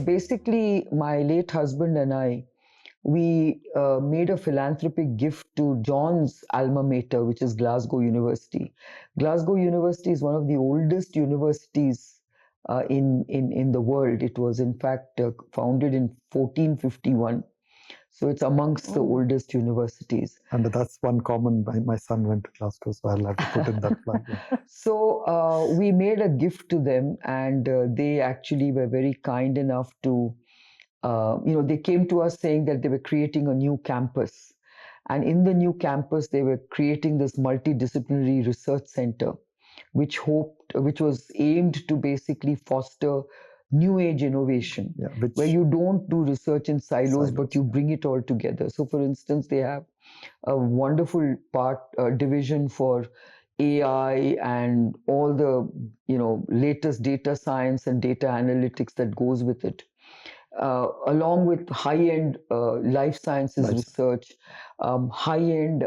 Basically, my late husband and I, we made a philanthropic gift to John's alma mater, which is Glasgow University. Glasgow University is one of the oldest universities in the world. It was, in fact, founded in 1451. So it's amongst the oldest universities. And that's one common. My son went to Glasgow, so I'll have to put in that flag. Yeah. So we made a gift to them, and they actually were very kind enough to, they came to us saying that they were creating a new campus. And in the new campus, they were creating this multidisciplinary research center, which was aimed to basically foster new age innovation, where you don't do research in silos, but you bring it all together. So, for instance, they have a wonderful division for AI and all the latest data science and data analytics that goes with it. Along with high-end life sciences research, high-end,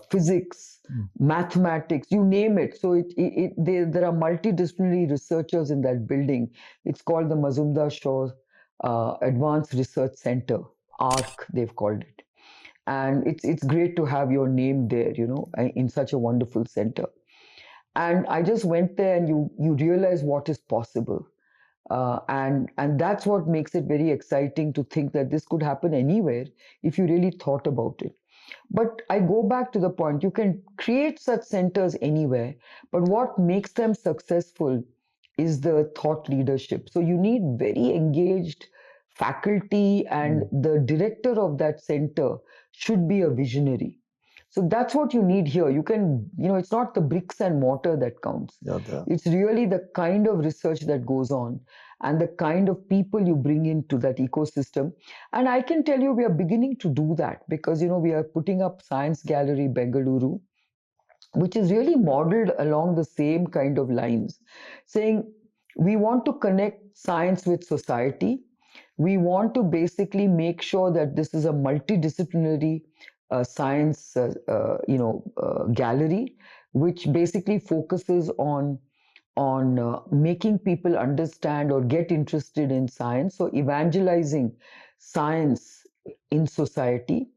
physics, mathematics, you name it. So there are multidisciplinary researchers in that building. It's called the Mazumdar-Shaw Advanced Research Center, ARC, they've called it. And it's great to have your name there, in such a wonderful center. And I just went there, and you realize what is possible. And that's what makes it very exciting to think that this could happen anywhere if you really thought about it. But I go back to the point, you can create such centers anywhere, but what makes them successful is the thought leadership. So you need very engaged faculty, and the director of that center should be a visionary. So that's what you need here. You can, it's not the bricks and mortar that counts. It's really the kind of research that goes on and the kind of people you bring into that ecosystem. And I can tell you, we are beginning to do that because, we are putting up Science Gallery Bengaluru, which is really modeled along the same kind of lines, saying we want to connect science with society. We want to basically make sure that this is a multidisciplinary science gallery, which basically focuses on making people understand or get interested in science. So evangelizing science in society,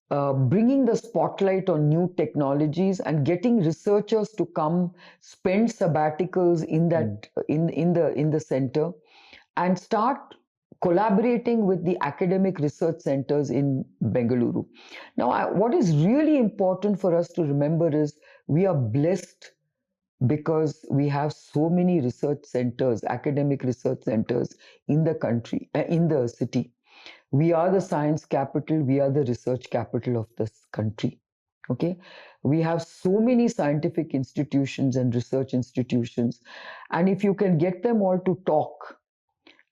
bringing the spotlight on new technologies, and getting researchers to come spend sabbaticals in that in the center and start collaborating with the academic research centers in Bengaluru. Now, what is really important for us to remember is we are blessed because we have so many research centers, academic research centers in the country, in the city. We are the science capital, we are the research capital of this country. Okay, we have so many scientific institutions and research institutions, and if you can get them all to talk,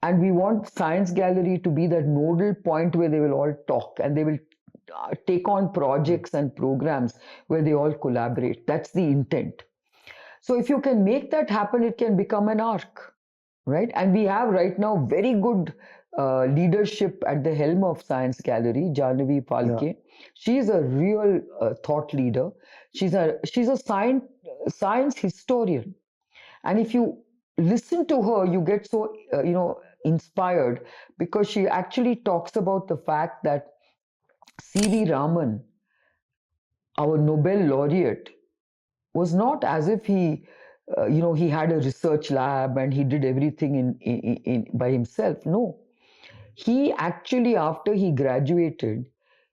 and we want Science Gallery to be that nodal point where they will all talk and they will take on projects and programs where they all collaborate. That's the intent. So if you can make that happen, it can become an arc, right? And we have right now very good leadership at the helm of Science Gallery, Jahnavi Phalke. Yeah. She is a real thought leader. She's a science historian. And if you listen to her, you get so, inspired, because she actually talks about the fact that C.V. Raman, our Nobel laureate, was not as if he had a research lab and he did everything in by himself. No. He actually, after he graduated,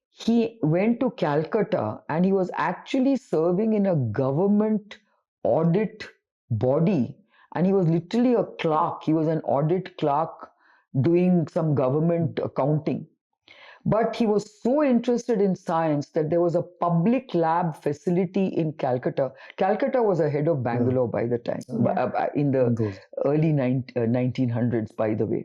he went to Calcutta and he was actually serving in a government audit body. And he was literally a clerk. He was an audit clerk doing some government accounting. But he was so interested in science that there was a public lab facility in Calcutta. Calcutta was ahead of Bangalore by the time, in the early 1900s, by the way.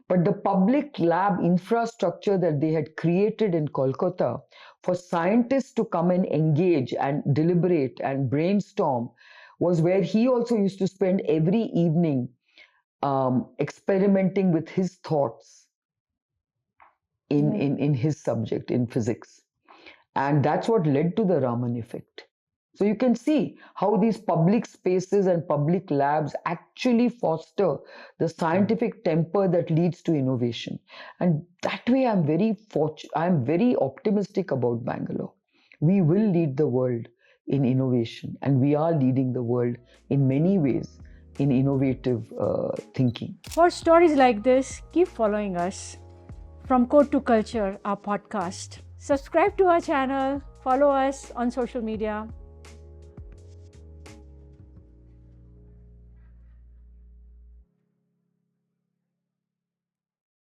But the public lab infrastructure that they had created in Kolkata for scientists to come and engage and deliberate and brainstorm was where he also used to spend every evening experimenting with his thoughts in his subject, in physics. And that's what led to the Raman effect. So you can see how these public spaces and public labs actually foster the scientific temper that leads to innovation. And that way I'm very optimistic about Bangalore. We will lead the world in innovation, and we are leading the world in many ways in innovative thinking. For stories like this, keep following us. From Code to Culture, our podcast. Subscribe to our channel, follow us on social media,